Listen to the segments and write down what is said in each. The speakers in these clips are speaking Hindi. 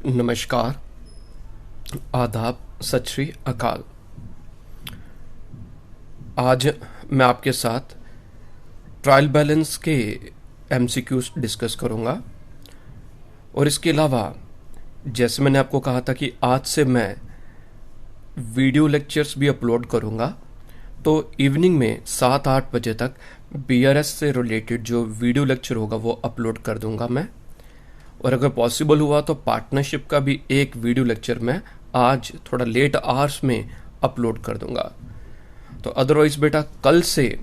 नमस्कार, आदाब, सत श्री अकाल। आज मैं आपके साथ ट्रायल बैलेंस के एमसीक्यूज डिस्कस करूंगा और इसके अलावा जैसे मैंने आपको कहा था कि आज से मैं वीडियो लेक्चर्स भी अपलोड करूंगा, तो इवनिंग में 7-8 बजे तक बीआरएस से रिलेटेड जो वीडियो लेक्चर होगा वो अपलोड कर दूंगा मैं। और अगर पॉसिबल हुआ तो पार्टनरशिप का भी एक वीडियो लेक्चर मैं आज थोड़ा लेट आवर्स में अपलोड कर दूंगा। तो अदरवाइज बेटा कल से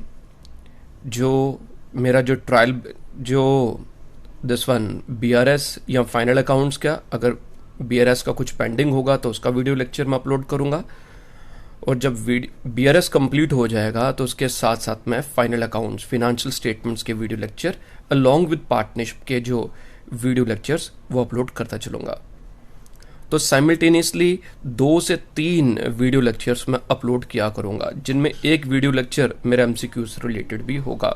जो मेरा जो ट्रायल जो दिस वन बीआरएस या फाइनल अकाउंट्स का, अगर बीआरएस का कुछ पेंडिंग होगा तो उसका वीडियो लेक्चर मैं अपलोड करूंगा। और जब बीआरएस कंप्लीट हो जाएगा तो उसके साथ साथ मैं फाइनल अकाउंट्स फिनेंशियल स्टेटमेंट्स के video lecture along with partnership के जो वीडियो लेक्चर्स वो अपलोड करता चलूंगा। तो साइमल्टेनियसली 2 से 3 वीडियो लेक्चर्स मैं अपलोड किया करूंगा, जिनमें एक वीडियो लेक्चर मेरा एमसीक्यू से रिलेटेड भी होगा।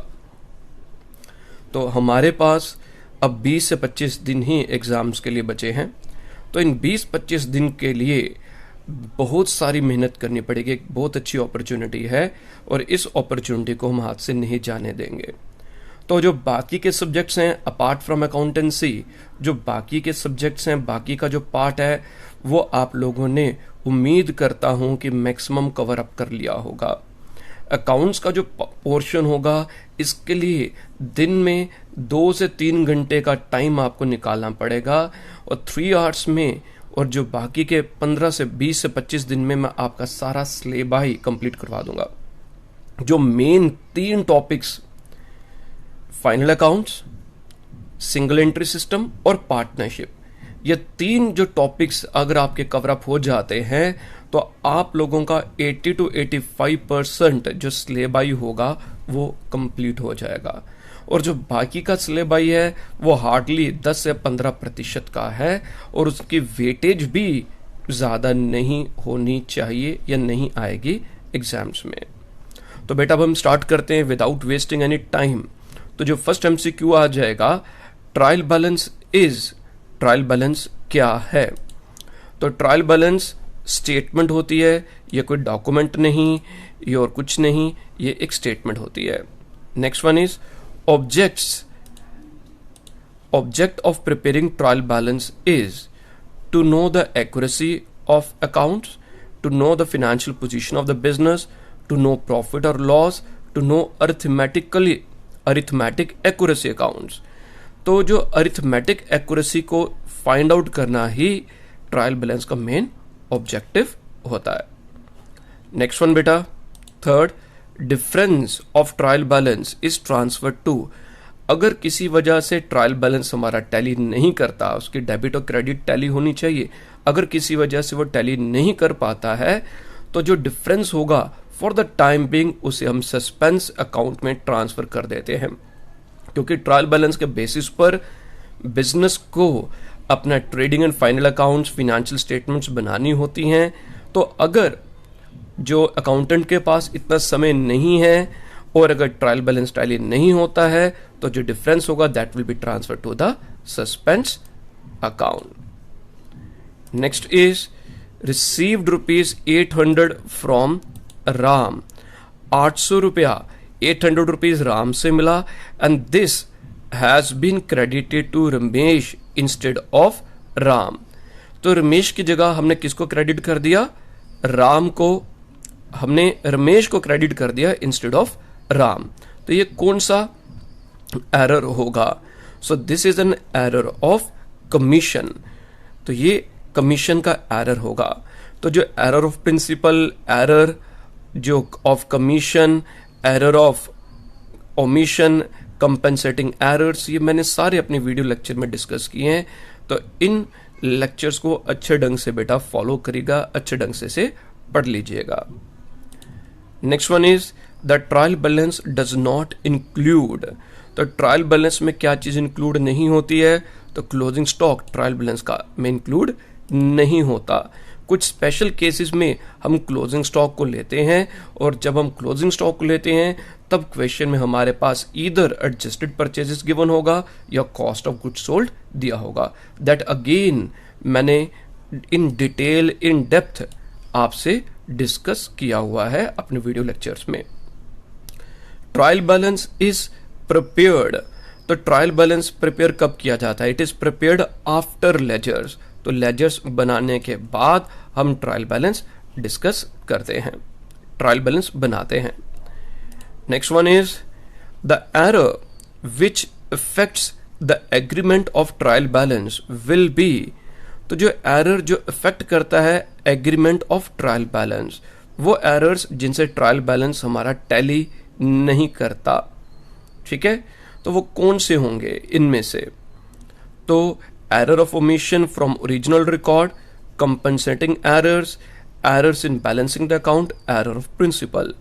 तो हमारे पास अब 20 से 25 दिन ही एग्जाम्स के लिए बचे हैं। तो इन 20-25 दिन के लिए बहुत सारी मेहनत करनी पड़ेगी। एक बहुत अच्छी अपॉर्चुनिटी है और इस अपॉर्चुनिटी को हम हाथ से नहीं जाने देंगे। तो जो बाकी के सब्जेक्ट्स हैं अपार्ट फ्रॉम अकाउंटेंसी, जो बाकी के सब्जेक्ट्स हैं, बाकी का जो पार्ट है वो आप लोगों ने उम्मीद करता हूं कि मैक्सिमम कवर अप कर लिया होगा। अकाउंट्स का जो पोर्शन होगा इसके लिए दिन में 2 से 3 घंटे का टाइम आपको निकालना पड़ेगा और 3 आवर्स में, और जो बाकी के 15 से 20 से 25 दिन में मैं आपका सारा सिलेबस ही कंप्लीट करवा दूंगा। जो main 3 topics final accounts, single entry system और पार्टनरशिप, ये 3 जो टॉपिक्स अगर आपके कवर अप हो जाते हैं तो आप लोगों का 80 to 85% जो सिलेबस होगा वो कंप्लीट हो जाएगा। और जो बाकी का सिलेबस है वो हार्डली 10 से 15% का है और उसकी वेटेज भी ज्यादा नहीं होनी चाहिए या नहीं आएगी एग्जाम्स में। तो बेटा अब हम स्टार्ट करते हैं विदाउट वेस्टिंग एनी टाइम। तो जो फर्स्ट एमसीक्यू आ जाएगा, ट्रायल बैलेंस क्या है? तो ट्रायल बैलेंस स्टेटमेंट होती है, ये कोई डॉक्यूमेंट नहीं, ये और कुछ नहीं, ये एक स्टेटमेंट होती है। Next one is object of preparing trial balance is to know the accuracy of accounts, to know the financial position of the business, to know profit और loss, to know arithmetic accuracy accounts. तो जो अरिथमेटिक एक्यूरेसी को फाइंड आउट करना ही ट्रायल बैलेंस का मेन ऑब्जेक्टिव होता है। नेक्स्ट वन बेटा, third, difference of trial balance is transfer to. अगर किसी वजह से ट्रायल बैलेंस हमारा टैली नहीं करता, उसकी डेबिट और क्रेडिट टैली होनी चाहिए, अगर किसी वजह से वो टैली नहीं कर पाता है तो जो डिफरेंस होगा फॉर द टाइम बिंग उसे हम सस्पेंस अकाउंट में ट्रांसफर कर देते हैं। क्योंकि ट्रायल बैलेंस के बेसिस पर बिजनेस को अपना trading and final accounts, financial statements बनानी होती हैं। तो अगर जो अकाउंटेंट के पास इतना समय नहीं है और अगर ट्रायल बैलेंस टैली नहीं होता है तो जो डिफरेंस होगा that will be transfer to the suspense account. Next is received ₹800 from Ram. 800 रुपया 800 रुपीज राम से मिला and this has been credited to Ramesh instead of Ram. तो रमेश की जगह हमने किसको क्रेडिट कर दिया? राम को। हमने रमेश को क्रेडिट कर दिया इंस्टेड ऑफ राम। तो ये कौन सा एरर होगा? So this is an error of commission. तो ये कमीशन का एरर होगा। तो जो एरर ऑफ प्रिंसिपल, एरर जो of commission, error of omission, compensating errors, ये मैंने सारे अपने वीडियो लेक्चर में डिस्कस किए हैं। तो इन लेक्चर्स को अच्छे ढंग से बेटा फॉलो करिएगा, अच्छे ढंग से पढ़ लीजिएगा। Next one is the trial balance does not include. तो ट्रायल बैलेंस में क्या चीज इंक्लूड नहीं होती है? तो क्लोजिंग स्टॉक ट्रायल बैलेंस का में इंक्लूड नहीं होता। कुछ स्पेशल केसेस में हम क्लोजिंग स्टॉक को लेते हैं और जब हम क्लोजिंग स्टॉक को लेते हैं तब क्वेश्चन में हमारे पास ईदर एडजस्टेड परचेजेस गिवन होगा या कॉस्ट ऑफ गुड्स सोल्ड दिया होगा। दैट अगेन मैंने इन डिटेल इन डेप्थ आपसे डिस्कस किया हुआ है अपने वीडियो लेक्चर्स में। ट्रायल बैलेंस इज प्रिपेयर्ड, तो ट्रायल बैलेंस प्रिपेयर कब किया जाता है? It is prepared after ledgers, तो लेजर्स बनाने के बाद हम ट्रायल बैलेंस डिस्कस करते हैं, ट्रायल बैलेंस बनाते हैं। Next one is the error which affects the agreement of trial balance will be, तो जो एरर जो अफेक्ट करता है एग्रीमेंट ऑफ ट्रायल बैलेंस, वो एरर्स जिनसे ट्रायल बैलेंस हमारा टैली नहीं करता, ठीक है, तो वो कौन से होंगे इनमें से? तो error of omission from original record, compensating errors, errors in balancing the account, error of principle.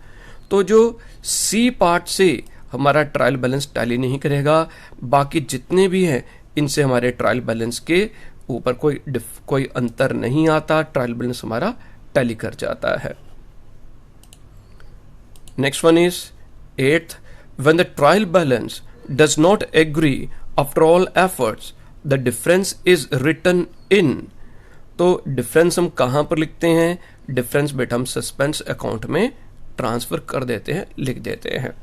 तो जो सी पार्ट से हमारा ट्रायल बैलेंस टैली नहीं करेगा, बाकी जितने भी हैं इनसे हमारे ट्रायल बैलेंस के ऊपर कोई अंतर नहीं आता, ट्रायल बैलेंस हमारा टैली कर जाता है। Next one is 8th, when the trial balance does not agree after all efforts, the difference is written in, तो डिफरेंस हम कहां पर लिखते हैं? डिफरेंस बेटा हम सस्पेंस अकाउंट में ट्रांसफर कर देते हैं, लिख देते हैं।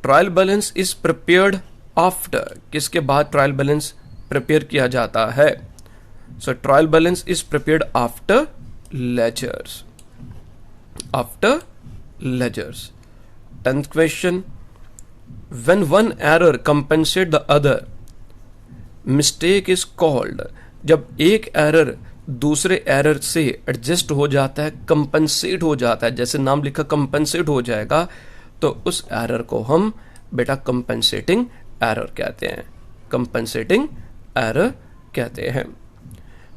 Trial balance is prepared after, किसके बाद ट्रायल बैलेंस प्रिपेयर किया जाता है? So trial balance is prepared after ledgers, after ledgers. 10th question, when one error compensate the other, mistake is called, जब एक एरर दूसरे एरर से एडजस्ट हो जाता है, कंपनसेट हो जाता है, जैसे नाम लिखा कंपनसेट हो जाएगा, तो उस एरर को हम बेटा कंपनसेटिंग एरर कहते हैं, कंपनसेटिंग एरर कहते हैं।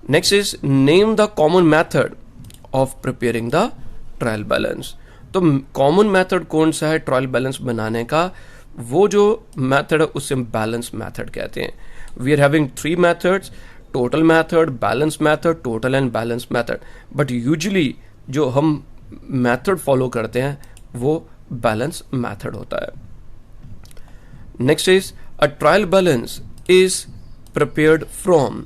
Next is name the common method of preparing the trial balance, तो कॉमन मेथड कौन सा है ट्रायल बैलेंस बनाने का? वो जो मेथड है उसे हम बैलेंस मेथड कहते हैं। We are having 3 methods, total method, balance method, total and balance method, but usually जो हम मेथड फॉलो करते हैं वो बैलेंस मेथड होता है। Next is a trial balance is prepared from,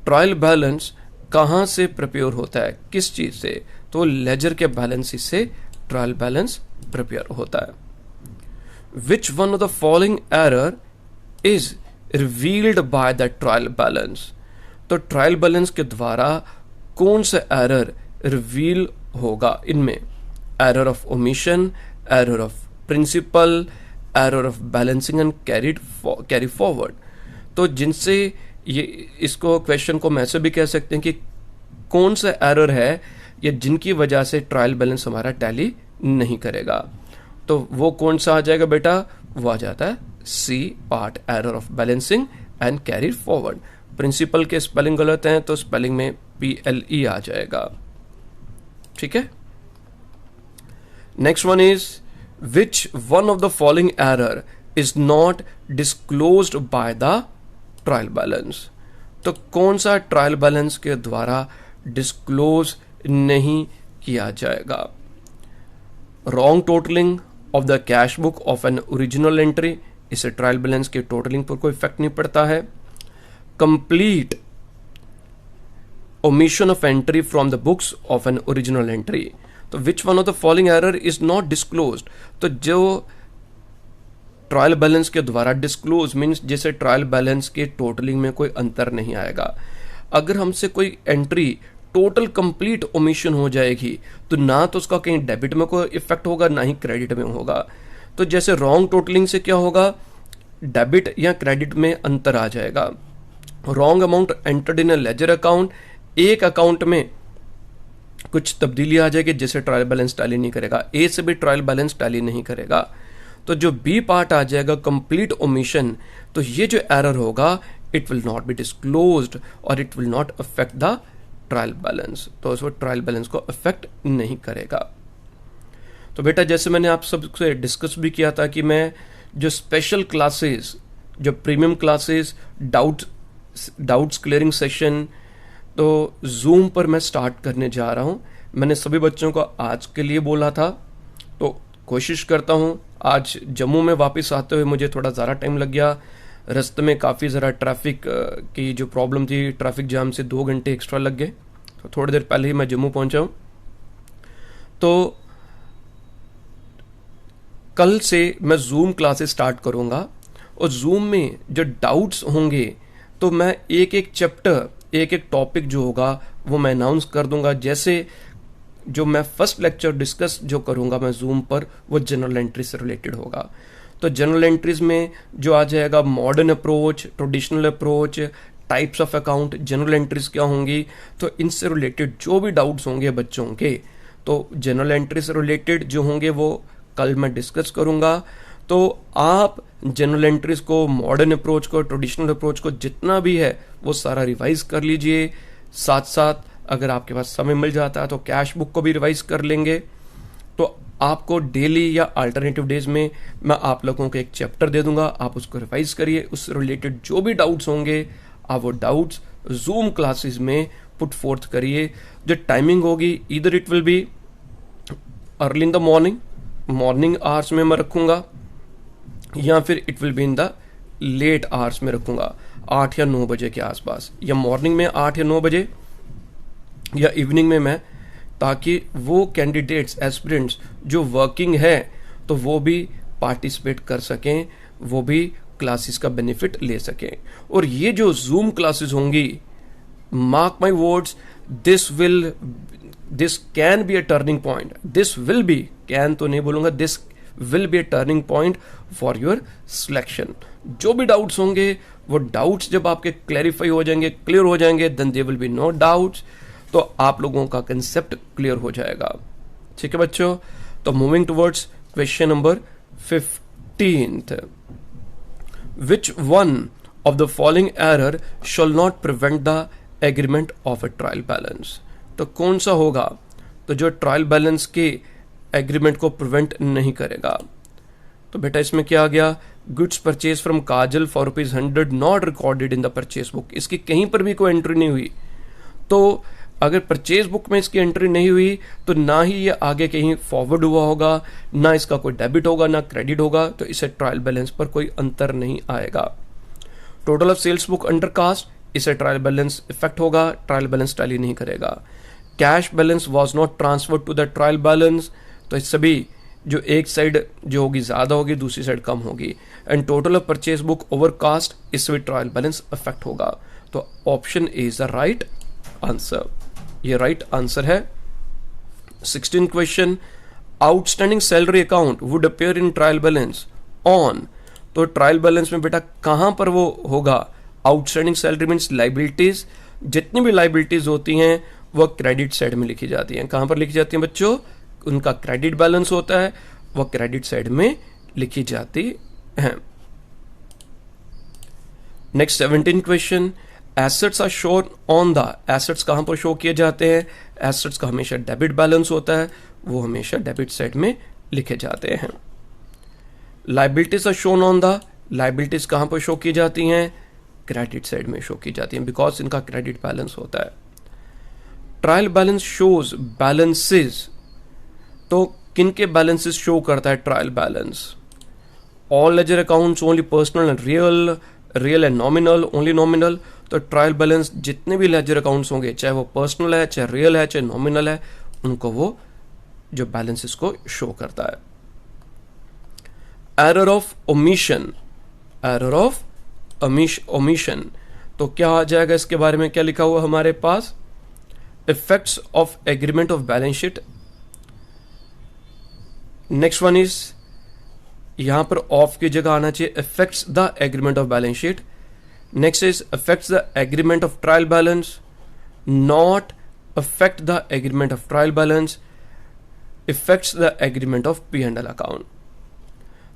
trial balance कहां से प्रिपेयर होता है, किस चीज से? तो लेजर के बैलेंस से ट्रायल बैलेंस प्रिपेयर होता है। Which one of the following error is revealed by the trial balance, तो ट्रायल बैलेंस के द्वारा कौन सा एरर रिवील होगा इनमें? Error of omission, error of principle, error of balancing and carry forward. तो जिनसे ये इसको क्वेश्चन को मैं से भी कह सकते हैं कि कौन सा एरर है या जिनकी वजह से ट्रायल बैलेंस हमारा टैली नहीं करेगा, तो वो कौन सा आ जाएगा बेटा? वो आ जाता है C part, error of balancing and carry forward. Principle के स्पेलिंग गलत हैं तो स्पेलिंग में PLE आ जाएगा, ठीक है। Next one is which one of the following error is not disclosed by the trial balance, तो कौन सा ट्रायल बैलेंस के द्वारा डिस्क्लोज नहीं किया जाएगा? Wrong totalling of the cash book of an original entry, इससे ट्रायल बैलेंस के टोटलिंग पर कोई इफेक्ट नहीं पड़ता है। Complete omission of entry from the books of an original entry, तो which one of the following error is not disclosed, तो जो ट्रायल बैलेंस के द्वारा डिस्क्लोज मीन्स जैसे ट्रायल बैलेंस के टोटलिंग में कोई अंतर नहीं आएगा। अगर हमसे कोई एंट्री टोटल कंप्लीट ओमिशन हो जाएगी तो ना तो उसका कहीं डेबिट में कोई इफेक्ट होगा ना ही क्रेडिट में होगा। तो जैसे रॉन्ग टोटलिंग से क्या होगा, डेबिट या क्रेडिट में अंतर आ जाएगा। Wrong amount entered in a ledger account, एक अकाउंट में कुछ तब्दीली आ जाएगी जिससे ट्रायल बैलेंस टैली नहीं करेगा, ए से भी ट्रायल बैलेंस टैली नहीं करेगा। तो जो बी पार्ट आ जाएगा कंप्लीट ओमिशन, तो ये जो एरर होगा it will not be disclosed और it will not affect the trial balance, तो उसको ट्रायल बैलेंस को अफेक्ट नहीं करेगा। तो बेटा जैसे मैंने आप सबसे डिस्कस भी किया था कि मैं जो स्पेशल क्लासेस, जो premium classes, doubts clearing session तो जूम पर मैं स्टार्ट करने जा रहा हूँ। मैंने सभी बच्चों को आज के लिए बोला था, तो कोशिश करता हूँ। आज जम्मू में वापस आते हुए मुझे थोड़ा ज़्यादा टाइम लग गया, रास्ते में काफ़ी ज़रा ट्रैफिक की जो प्रॉब्लम थी, ट्रैफिक जाम से 2 घंटे एक्स्ट्रा लग गए, तो थोड़ी देर पहले ही मैं जम्मू पहुंचा हूँ। तो कल से मैं जूम क्लासेस स्टार्ट करूँगा और जूम में जो डाउट्स होंगे तो मैं एक एक चैप्टर, एक एक टॉपिक जो होगा वो मैं अनाउंस कर दूंगा। जैसे जो मैं फर्स्ट लेक्चर डिस्कस जो करूंगा मैं जूम पर, वो जनरल एंट्री से रिलेटेड होगा। तो जनरल एंट्रीज में जो आ जाएगा modern approach, traditional approach, types of account, general entries क्या होंगी, तो इनसे रिलेटेड जो भी डाउट्स होंगे बच्चों के, तो जनरल एंट्री से रिलेटेड जो होंगे वो कल मैं डिस्कस करूंगा। तो आप जनरल एंट्रीज को, मॉडर्न अप्रोच को, ट्रेडिशनल अप्रोच को जितना भी है वो सारा रिवाइज कर लीजिए। साथ साथ अगर आपके पास समय मिल जाता है तो कैश बुक को भी रिवाइज कर लेंगे। तो आपको डेली या अल्टरनेटिव डेज में मैं आप लोगों को एक चैप्टर दे दूंगा, आप उसको रिवाइज करिए। उससे रिलेटेड जो भी डाउट्स होंगे आप वो डाउट्स जूम क्लासेस में पुट फोर्थ करिए। जो टाइमिंग होगी, इधर it will be early in the morning hours में मैं रखूंगा, या फिर it will be in the late hours में रखूंगा, 8 या 9 बजे के आसपास, या मॉर्निंग में 8 या 9 बजे या इवनिंग में मैं, ताकि वो कैंडिडेट्स, एस्पिरेंट्स जो वर्किंग है तो वो भी पार्टिसिपेट कर सकें, वो भी क्लासेस का बेनिफिट ले सकें। और ये जो जूम क्लासेस होंगी, mark my words, this can be a turning point, this will be, can तो नहीं बोलूंगा, this will be a turning point for your selection. जो भी डाउट्स होंगे वो डाउट्स जब आपके क्लैरिफाई हो जाएंगे, क्लियर हो जाएंगे, then there will be no doubts, तो आप लोगों का कंसेप्ट क्लियर हो जाएगा। ठीक है बच्चों, तो moving towards question number 15th, which one of the following error shall not prevent the agreement of a trial balance. तो कौन सा होगा तो जो ट्रायल बैलेंस के एग्रीमेंट को प्रिवेंट नहीं करेगा। तो बेटा इसमें क्या आ गया, goods purchase from Kajal for ₹100 not recorded in the purchase book. इसकी कहीं पर भी कोई एंट्री नहीं हुई। तो अगर परचेज बुक में इसकी एंट्री नहीं हुई तो ना ही ये आगे कहीं फॉरवर्ड हुआ होगा, ना इसका कोई डेबिट होगा, ना क्रेडिट होगा, तो इसे ट्रायल बैलेंस पर कोई अंतर नहीं आएगा। Total of sales book undercast, इसे ट्रायल बैलेंस इफेक्ट होगा, ट्रायल बैलेंस टैली नहीं करेगा। Cash balance was not transferred to the trial balance, तो इस सभी जो एक साइड जो होगी ज्यादा होगी, दूसरी साइड कम होगी। And total of purchase book overcast, इससे भी ट्रायल बैलेंस इफेक्ट होगा। तो option A is the right answer, ये राइट आंसर है। 16 question, outstanding salary account would appear in trial balance on. तो ट्रायल बैलेंस में बेटा कहां पर वो होगा, आउटस्टैंडिंग सैलरी मीन्स लाइबिलिटीज, जितनी भी लाइबिलिटीज होती हैं वो क्रेडिट साइड में लिखी जाती हैं। कहां पर लिखी जाती हैं बच्चों, उनका क्रेडिट बैलेंस होता है वो क्रेडिट साइड में लिखी जाती है। Next 17 question, assets are shown on the, assets कहां पर शो किए जाते हैं, एसेट्स का हमेशा डेबिट बैलेंस होता है, वो हमेशा डेबिट साइड में लिखे जाते हैं। Liabilities are shown on the, liabilities कहां पर शो की जाती हैं, क्रेडिट साइड में शो की जाती हैं, बिकॉज इनका क्रेडिट बैलेंस होता है। ट्रायल बैलेंस शोज बैलेंसेस, तो किनके बैलेंसेस शो करता है trial balance, all ledger accounts, only personal and real, real and nominal, only nominal. तो ट्रायल बैलेंस जितने भी लेजर अकाउंट्स होंगे, चाहे वो पर्सनल है, चाहे रियल है, चाहे नॉमिनल है, उनको वो जो बैलेंसेस को शो करता है। Error of omission, error of omission, तो क्या आ जाएगा, इसके बारे में क्या लिखा हुआ हमारे पास, effects of agreement of balance sheet. Next one is, यहां पर ऑफ की जगह आना चाहिए effects the agreement of balance sheet. Next is affects the agreement of trial balance, not affect the agreement of trial balance, effects the agreement of P&L account.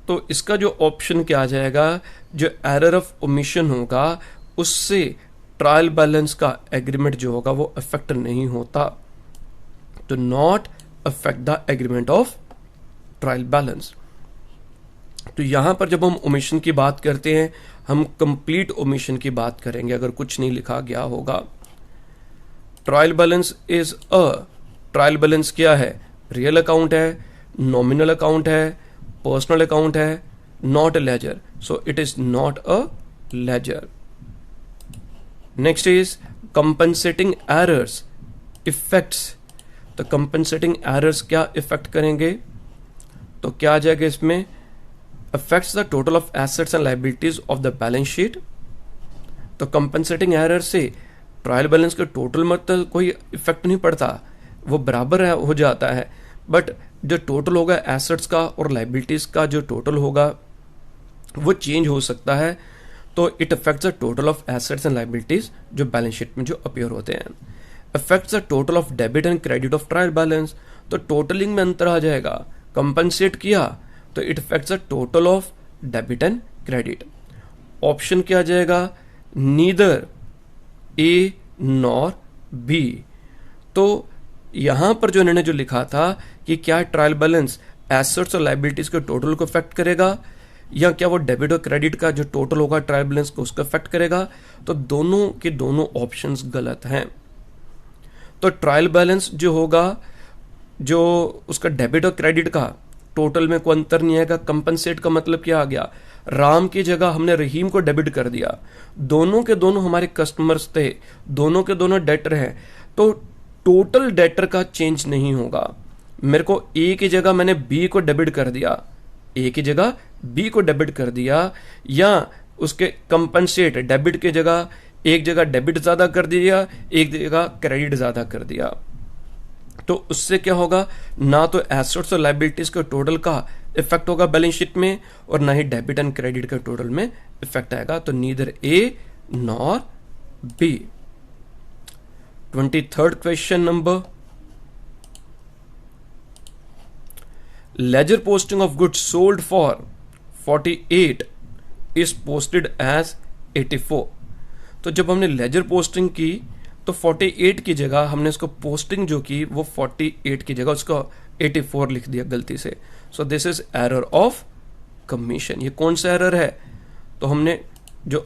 तो इसका जो ऑप्शन क्या आ जाएगा, जो एरर ऑफ ओमिशन होगा उससे ट्रायल बैलेंस का एग्रीमेंट जो होगा वो अफेक्ट नहीं होता, तो not affect the agreement of trial balance. तो यहां पर जब हम ओमिशन की बात करते हैं, हम कंप्लीट ओमिशन की बात करेंगे अगर कुछ नहीं लिखा गया होगा। Trial balance is a, trial balance क्या है, रियल अकाउंट है, नॉमिनल अकाउंट है, पर्सनल अकाउंट है, not a ledger, so it is not a ledger. Next is compensating errors effects. तो कंपनसेटिंग एरर्स क्या इफेक्ट करेंगे, तो क्या आ जाएगा इसमें, affects the total of assets and liabilities of the balance sheet. तो कंपनसेटिंग एरर से ट्रायल बैलेंस के टोटल मतलब कोई इफेक्ट नहीं पड़ता, वो बराबर हो जाता है, बट जो टोटल होगा एसेट्स का और लायबिलिटीज का जो टोटल होगा वो चेंज हो सकता है। तो it affects the total of assets and liabilities जो बैलेंस शीट में जो अपीयर होते हैं। Affects the total of debit and credit of trial balance. तो टोटलिंग में अंतर आ जाएगा, कंपनसेट किया तो it affects the total of debit and credit. Option क्या आ जाएगा, नीदर ए नॉर बी। तो यहां पर जो इन्होंने जो लिखा था कि क्या ट्रायल बैलेंस एसेट्स और लायबिलिटीज के टोटल को अफेक्ट करेगा या क्या वो डेबिट और क्रेडिट का जो टोटल होगा ट्रायल बैलेंस को उसको अफेक्ट करेगा, तो दोनों के दोनों ऑप्शंस गलत हैं। तो ट्रायल बैलेंस जो होगा, जो उसका डेबिट और क्रेडिट का टोटल में कोई अंतर नहीं आएगा। कंपनसेट का मतलब क्या आ गया, राम की जगह हमने रहीम को डेबिट कर दिया, दोनों के दोनों हमारे कस्टमर्स थे, दोनों के दोनों डेटर हैं, तो टोटल डेटर का चेंज नहीं होगा। मेरे को ए की जगह मैंने बी को डेबिट कर दिया, ए की जगह बी को डेबिट कर दिया, या उसके कंपनसेट डेबिट की जगह एक जगह डेबिट ज्यादा कर दिया, एक जगह क्रेडिट ज्यादा कर दिया, तो उससे क्या होगा, ना तो एसेट्स और लायबिलिटीज के टोटल का इफेक्ट होगा बैलेंस शीट में और ना ही डेबिट एंड क्रेडिट के टोटल में इफेक्ट आएगा। तो neither A nor B. 23rd question number, ledger posting of goods sold for 48 is posted as 84। तो जब हमने लेजर पोस्टिंग की तो 48 की जगह हमने इसको पोस्टिंग जो की वो 48 की जगह उसको 84 लिख दिया गलती से। So this is error of commission. ये कौन सा एरर है, तो हमने जो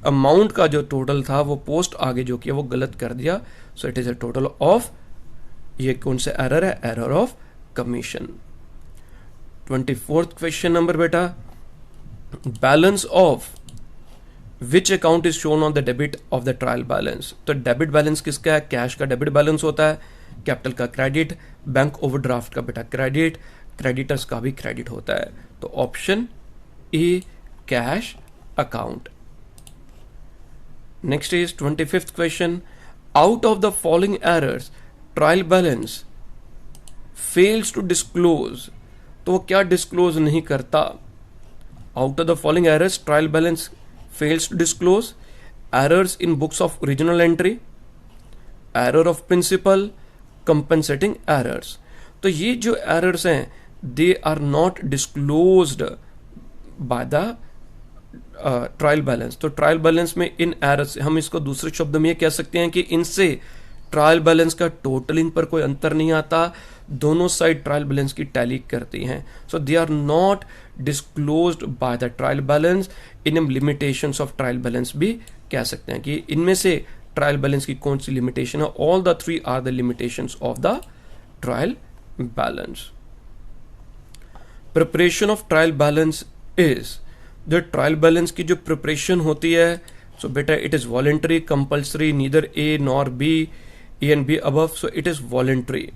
अमाउंट का जो टोटल था वो पोस्ट आगे जो किया वो गलत कर दिया। So it is a total of, ये कौन सा एरर है, error of commission. 24th question number बेटा, balance of which account is shown on the debit of the trial balance. तो डेबिट बैलेंस किसका है, कैश का डेबिट बैलेंस होता है, कैपिटल का क्रेडिट, बैंक ओवरड्राफ्ट का बेटा क्रेडिट, क्रेडिटर्स का भी क्रेडिट होता है। तो option A cash account. Next is 25th question, out of the following errors trial balance fails to disclose. तो वो क्या डिस्क्लोज नहीं करता, out of the following errors trial balance fails to disclose errors in books of original entry, error of principle, compensating errors. तो ये जो एरर्स हैं they are not disclosed by the trial balance. तो ट्रायल बैलेंस में इन एरर्स, हम इसको दूसरे शब्द में ये कह सकते हैं कि इनसे ट्रायल बैलेंस का टोटलिंग पर कोई अंतर नहीं आता, दोनों साइड ट्रायल बैलेंस की टैली करती हैं। So they are not disclosed by the trial balance. In limitations of trial balance भी कह सकते हैं कि इनमें से ट्रायल बैलेंस की कौन सी लिमिटेशन है, all the three are the limitations of the trial balance. Preparation of trial balance is, जो ट्रायल बैलेंस की जो प्रिपरेशन होती है, सो बेटा it is voluntary, compulsory, neither A nor B, A and B above, so it is voluntary.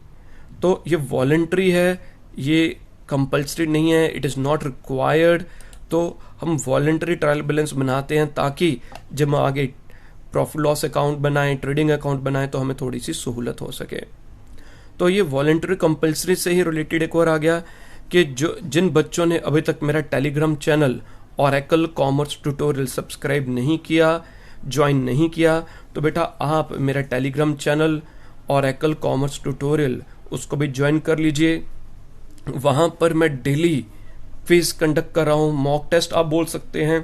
तो ये वॉलेंटरी है, ये कंपल्सरी नहीं है, इट इज नॉट रिक्वायर्ड। तो हम वॉलेंटरी ट्रायल बैलेंस बनाते हैं ताकि जब हम आगे प्रॉफिट लॉस अकाउंट बनाएं, ट्रेडिंग अकाउंट बनाएं तो हमें थोड़ी सी सहूलत हो सके। तो ये वॉलेंटरी कंपल्सरी से ही रिलेटेड एक और आ गया कि जो जिन बच्चों ने अभी तक मेरा Telegram channel Oracle commerce tutorial subscribe नहीं किया, ज्वाइन नहीं किया, तो बेटा आप मेरा Telegram channel Oracle commerce tutorial उसको भी ज्वाइन कर लीजिए। वहां पर मैं डेली क्विज कंडक्ट कर रहा हूं, मॉक टेस्ट आप बोल सकते हैं,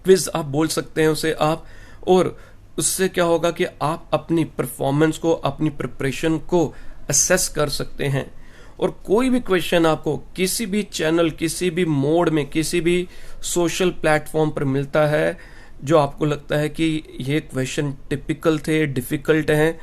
क्विज आप बोल सकते हैं उसे आप, और उससे क्या होगा कि आप अपनी परफॉर्मेंस को, अपनी प्रिपरेशन को असेस कर सकते हैं। और कोई भी क्वेश्चन आपको किसी भी चैनल, किसी भी मोड में, किसी भी सोशल प्लेटफॉर्म पर मिलता है जो आपको लगता है कि ये क्वेश्चन टिपिकल थे, डिफिकल्ट हैं,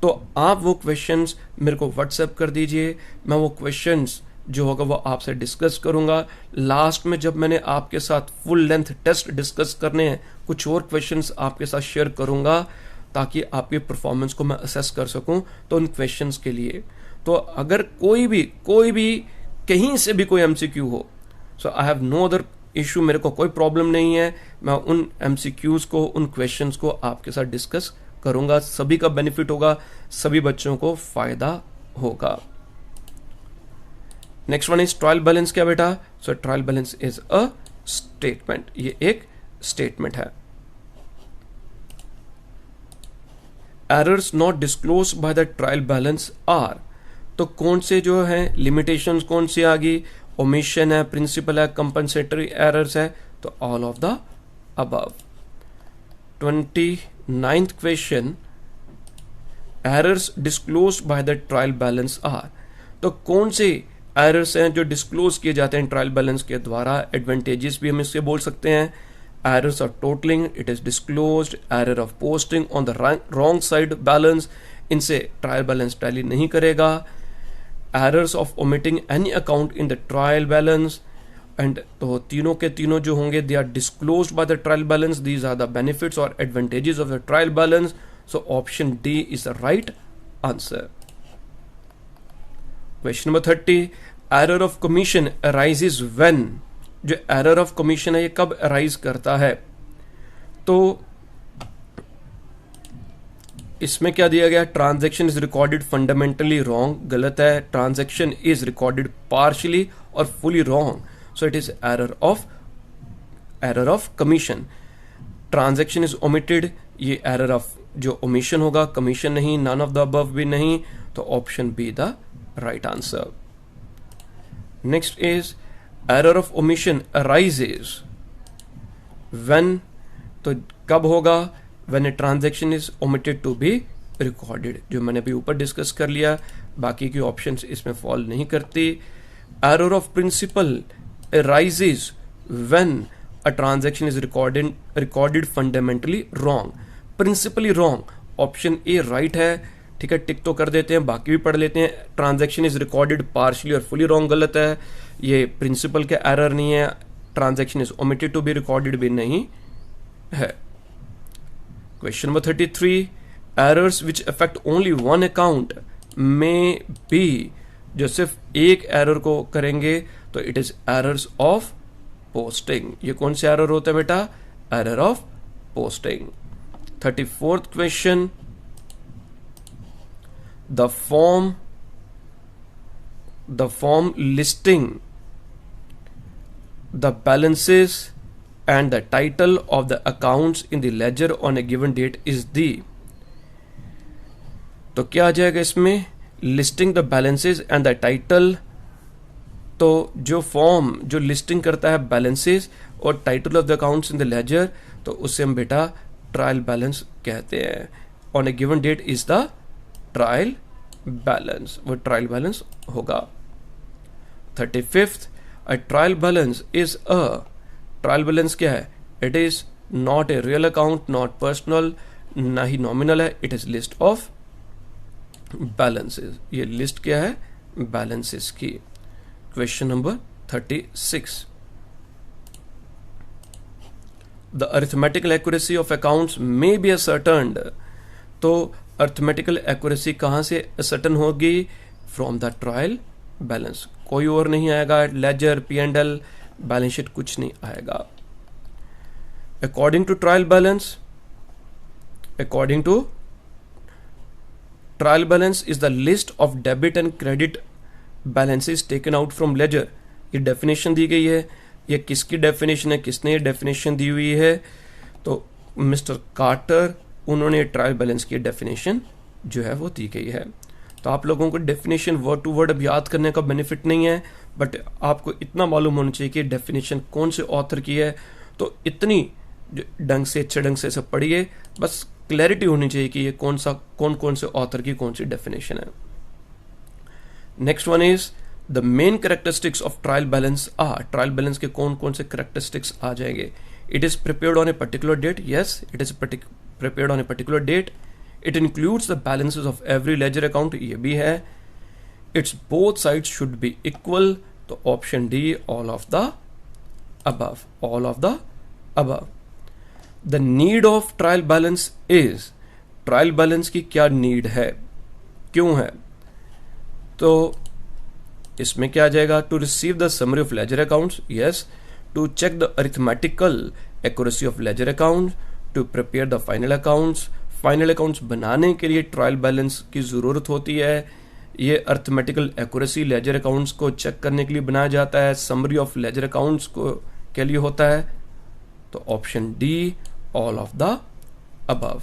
तो आप वो क्वेश्चंस मेरे को व्हाट्सएप कर दीजिए, मैं वो क्वेश्चंस जो होगा वो आपसे डिस्कस करूंगा। लास्ट में जब मैंने आपके साथ फुल लेंथ टेस्ट डिस्कस करने हैं, कुछ और क्वेश्चंस आपके साथ शेयर करूंगा ताकि आपकी परफॉर्मेंस को मैं असेस कर सकूं। तो उन क्वेश्चंस के लिए तो अगर कोई भी कहीं से भी कोई एमसीक्यू हो, so I have no other issue, मेरे को कोई प्रॉब्लम नहीं है। मैं उन एमसीक्यूज को, उन क्वेश्चंस को आपके साथ डिस्कस करूंगा। सभी का बेनिफिट होगा, सभी बच्चों को फायदा होगा। Next one is trial balance. क्या बेटा? So trial balance is a statement, ये एक स्टेटमेंट है। Errors not disclose by the trial balance are, तो कौन से जो है लिमिटेशंस कौन सी आ गई? ओमिशन है, प्रिंसिपल है, कंपनसेटरी एरर्स है, तो all of the above. 29th question, errors disclose by the trial balance are, तो कौन से एरर्स हैं जो डिस्क्लोज किए जाते हैं ट्रायल बैलेंस के द्वारा? एडवांटेजेस भी हम इससे बोल सकते हैं। Errors of totalling, it is disclosed. Error of posting on the wrong side balance, इनसे ट्रायल बैलेंस टैली नहीं करेगा। Errors of omitting any account in the trial balance, and तो तीनों के तीनों जो होंगे they are disclosed by the trial balance. These are the benefits और advantages of the trial balance. So option D is the right answer. Question number 30, error of commission arises when, जो एरर ऑफ कमीशन है ये कब अराइज करता है? तो इसमें क्या दिया गया? Transaction is recorded fundamentally wrong, गलत है। ट्रांजैक्शन इज रिकॉर्डेड पार्शियली और fully wrong, so it is error of commission. Transaction is omitted, ये एरर ऑफ जो ओमिशन होगा, कमीशन नहीं, नन ऑफ द अबव भी नहीं, तो option B the right answer. Next is error of omission arises when, तो कब होगा? When a transaction is omitted to be recorded, जो मैंने अभी ऊपर डिस्कस कर लिया, बाकी की ऑप्शंस इसमें फॉल नहीं करती। Error of principle arises when a transaction is recorded fundamentally wrong, principally wrong, option A right है। ठीक है, टिक तो कर देते हैं, बाकी भी पढ़ लेते हैं। ट्रांजैक्शन इज रिकॉर्डेड पार्शियली और फुली रॉन्ग गलत है, ये प्रिंसिपल के एरर नहीं है। Transaction is omitted to be recorded भी नहीं है। Question number 33, errors which affect only one account में बी, जो सिर्फ एक एरर को करेंगे तो it is errors of posting. ये कौन से एरर होता है बेटा? Error of posting. 34th question, the form listing the balances and the title of the accounts in the ledger on a given date is the, तो क्या आ जाएगा इसमें? Listing the balances and the title. तो जो फॉर्म जो लिस्टिंग करता है बैलेंसेस और title of the accounts in the ledger, तो उससे हम बेटा ट्रायल बैलेंस कहते हैं। On a given date is the trial balance, वो ट्रायल बैलेंस होगा। 35th, a trial balance is a, trial balance क्या है? It is not a real account, not personal, ना ही नॉमिनल है, it is list of balances. ये लिस्ट क्या है? बैलेंसेस की। Question number 36, the arithmetical accuracy of accounts may be ascertained, तो अरिथमेटिकल एक्यूरेसी कहां से असर्टन होगी? फ्रॉम द ट्रायल बैलेंस, कोई और नहीं आएगा। लेजर, P&L, बैलेंस शीट कुछ नहीं आएगा। According to trial balance, according to trial balance is the list of debit and credit balances taken out from ledger. ये डेफिनेशन दी गई है, ये किसकी डेफिनेशन है, किसने ये डेफिनेशन दी हुई है? तो मिस्टर कार्टर, उन्होंने ट्रायल बैलेंस की डेफिनेशन जो है वो दी गई है। तो आप लोगों को डेफिनेशन वर्ड टू वर्ड अब याद करने का बेनिफिट नहीं है, बट आपको इतना मालूम होना चाहिए कि डेफिनेशन कौन से ऑथर की है। तो इतनी ढंग से, अच्छे ढंग से सब पढ़िए, बस क्लैरिटी होनी चाहिए कि ये कौन कौन से ऑथर की कौन सी डेफिनेशन है। Next one is the main characteristics of trial balance are, trial balance के कौन कौन से कैरेक्टरिस्टिक्स आ जाएंगे? It is prepared on a particular date, yes it is prepared on a particular date. It includes the balances of every ledger account, ये भी है. It's both sides should be equal, तो option D all of the above, all of the above. The need of trial balance is, trial balance की क्या नीड है, क्यों है, तो इसमें क्या आ जाएगा, to receive the summary of ledger accounts, yes, to check the arithmetical accuracy of ledger account, to prepare the final accounts, final accounts बनाने के लिए ट्रायल बैलेंस की जरूरत होती है, ये अरिथमेटिकल एक्यूरेसी लेजर अकाउंट्स को चेक करने के लिए बनाया जाता है, समरी ऑफ लेजर अकाउंट्स को के लिए होता है, तो option D all of the above.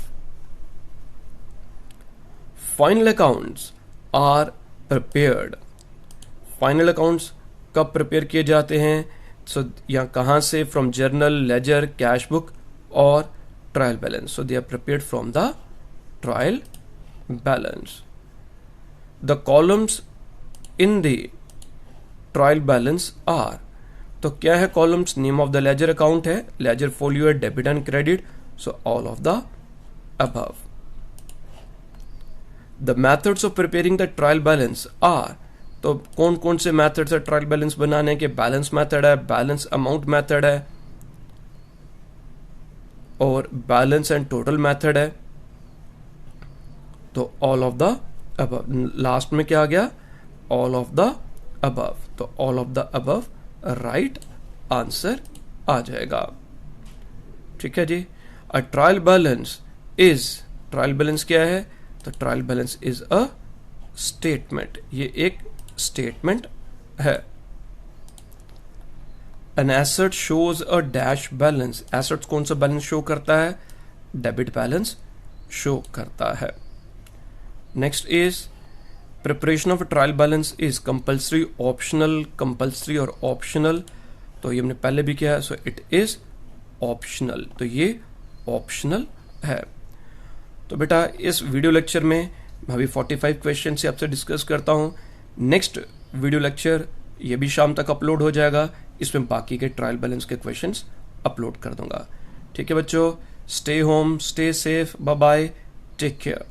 Final accounts are prepared, final accounts कब प्रिपेयर किए जाते हैं, सो यहाँ कहाँ से, from journal, ledger, cash book और trial balance, so they are prepared from the trial balance. The columns in the trial balance are, तो क्या है columns, name of the ledger account है, लेजर फोलियो है, debit and credit, so all of the above. The methods of preparing the trial balance are, तो कौन कौन से मेथड्स है ट्रायल बैलेंस बनाने के, बैलेंस मेथड है, बैलेंस अमाउंट मेथड है और बैलेंस एंड टोटल मेथड है, तो all of the above. Last में क्या आ गया, ऑल ऑफ द अबव, तो all of the above right answer आ जाएगा। ठीक है जी। A trial balance is, trial balance क्या है, तो trial balance is a statement, ये एक स्टेटमेंट है। An asset shows a dash balance, assets कौन सा बैलेंस शो करता है, डेबिट बैलेंस शो करता है। Next is preparation of trial balance is compulsory, optional, compulsory और ऑप्शनल, तो ये हमने पहले भी किया है, सो इट इज ऑप्शनल, तो ये ऑप्शनल है। तो बेटा इस वीडियो लेक्चर में मैं अभी 45 क्वेश्चन से आपसे डिस्कस करता हूँ। नेक्स्ट वीडियो लेक्चर ये भी शाम तक अपलोड हो जाएगा, इसमें बाकी के ट्रायल बैलेंस के क्वेश्चंस अपलोड कर दूंगा। ठीक है बच्चों, stay home, stay safe, bye bye, take care.